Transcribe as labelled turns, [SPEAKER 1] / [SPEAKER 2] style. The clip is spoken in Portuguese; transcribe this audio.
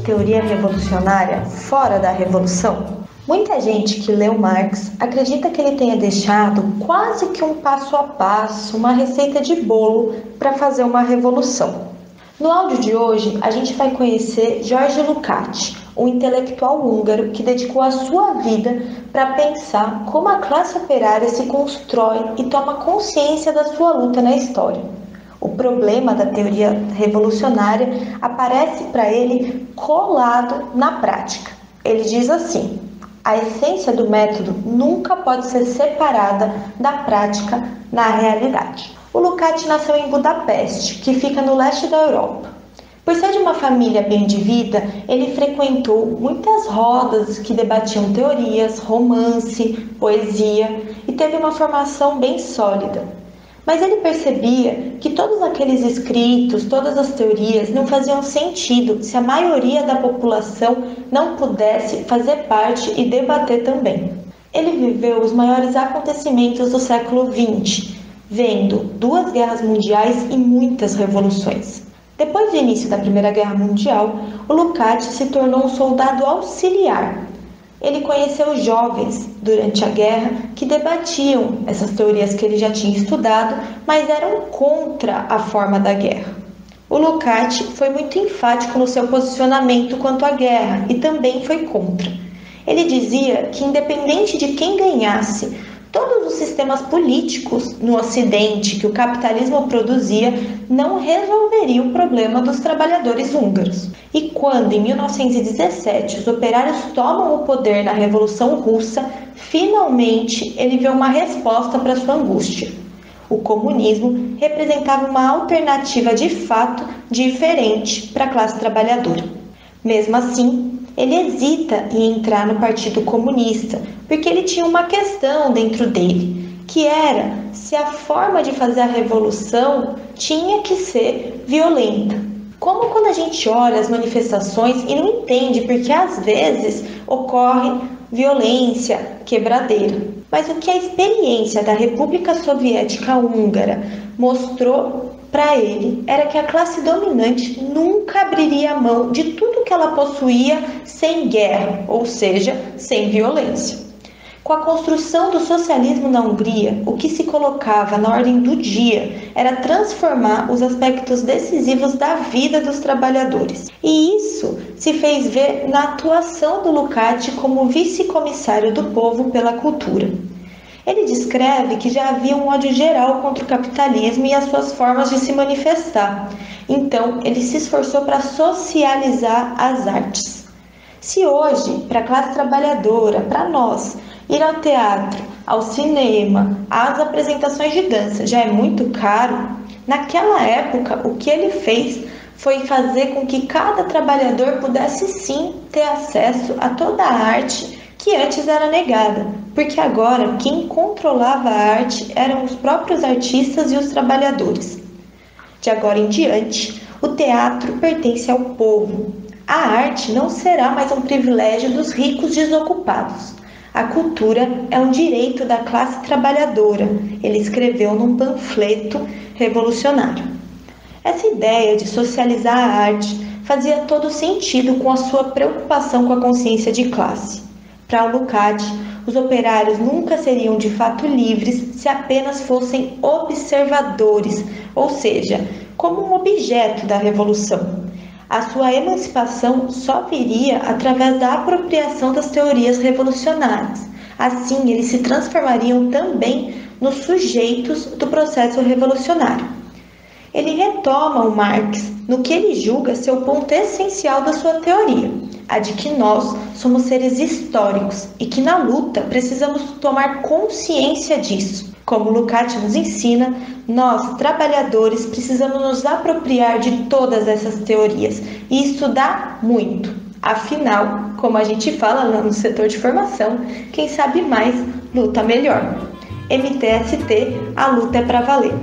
[SPEAKER 1] teoria revolucionária fora da Revolução? Muita gente que leu Marx acredita que ele tenha deixado quase que um passo a passo, uma receita de bolo para fazer uma revolução. No áudio de hoje, a gente vai conhecer George Lukács, um intelectual húngaro que dedicou a sua vida para pensar como a classe operária se constrói e toma consciência da sua luta na história. O problema da teoria revolucionária aparece para ele colado na prática. Ele diz assim: a essência do método nunca pode ser separada da prática na realidade. O Lukács nasceu em Budapeste, que fica no leste da Europa. Por ser de uma família bem de vida, ele frequentou muitas rodas que debatiam teorias, romance, poesia e teve uma formação bem sólida. Mas ele percebia que todos aqueles escritos, todas as teorias não faziam sentido se a maioria da população não pudesse fazer parte e debater também. Ele viveu os maiores acontecimentos do século XX, vendo 2 guerras mundiais e muitas revoluções. Depois do início da Primeira Guerra Mundial, o Lukács se tornou um soldado auxiliar. Ele conheceu jovens durante a guerra que debatiam essas teorias que ele já tinha estudado, mas eram contra a forma da guerra. O Lukács foi muito enfático no seu posicionamento quanto à guerra e também foi contra. Ele dizia que, independente de quem ganhasse, todos os sistemas políticos no Ocidente que o capitalismo produzia não resolveriam o problema dos trabalhadores húngaros. E quando, em 1917, os operários tomam o poder na Revolução Russa, finalmente ele vê uma resposta para sua angústia. O comunismo representava uma alternativa de fato diferente para a classe trabalhadora. Mesmo assim, ele hesita em entrar no Partido Comunista, porque ele tinha uma questão dentro dele, que era se a forma de fazer a revolução tinha que ser violenta. Como quando a gente olha as manifestações e não entende porque às vezes ocorre violência, quebradeira. Mas o que a experiência da República Soviética Húngara mostrou para ele era que a classe dominante nunca abriria mão de tudo que ela possuía sem guerra, ou seja, sem violência. Com a construção do socialismo na Hungria, o que se colocava na ordem do dia era transformar os aspectos decisivos da vida dos trabalhadores. E isso se fez ver na atuação do Lukács como vice-comissário do povo pela cultura. Ele descreve que já havia um ódio geral contra o capitalismo e as suas formas de se manifestar. Então, ele se esforçou para socializar as artes. Se hoje, para a classe trabalhadora, para nós, ir ao teatro, ao cinema, às apresentações de dança já é muito caro, naquela época o que ele fez foi fazer com que cada trabalhador pudesse sim ter acesso a toda a arte que antes era negada, porque agora quem controlava a arte eram os próprios artistas e os trabalhadores. De agora em diante, o teatro pertence ao povo. A arte não será mais um privilégio dos ricos desocupados. A cultura é um direito da classe trabalhadora, ele escreveu num panfleto revolucionário. Essa ideia de socializar a arte fazia todo sentido com a sua preocupação com a consciência de classe. Para o Lukács, os operários nunca seriam de fato livres se apenas fossem observadores, ou seja, como um objeto da revolução. A sua emancipação só viria através da apropriação das teorias revolucionárias. Assim, eles se transformariam também nos sujeitos do processo revolucionário. Ele retoma o Marx no que ele julga ser o ponto essencial da sua teoria, a de que nós somos seres históricos e que na luta precisamos tomar consciência disso. Como Lukács nos ensina, nós, trabalhadores, precisamos nos apropriar de todas essas teorias e estudar muito. Afinal, como a gente fala lá no setor de formação, quem sabe mais, luta melhor. MTST, a luta é pra valer.